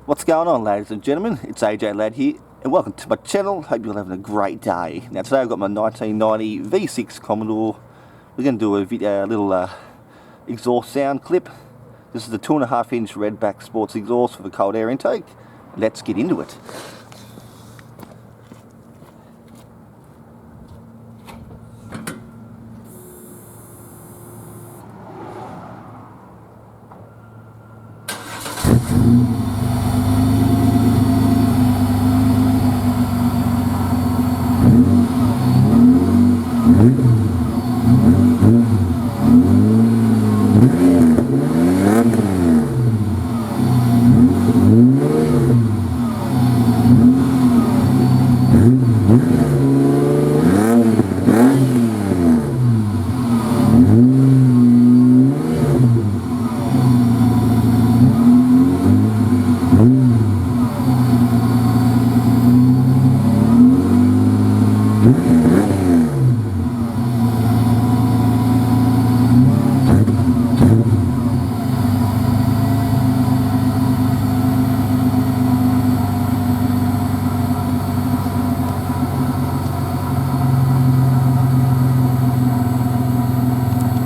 What's going on, ladies and gentlemen? It's AJ Ladd here, and welcome to my channel. Hope you're having a great day. Now today I've got my 1990 V6 Commodore. We're going to do a little exhaust sound clip. This is the 2.5 inch redback sports exhaust for the cold air intake. Let's get into it.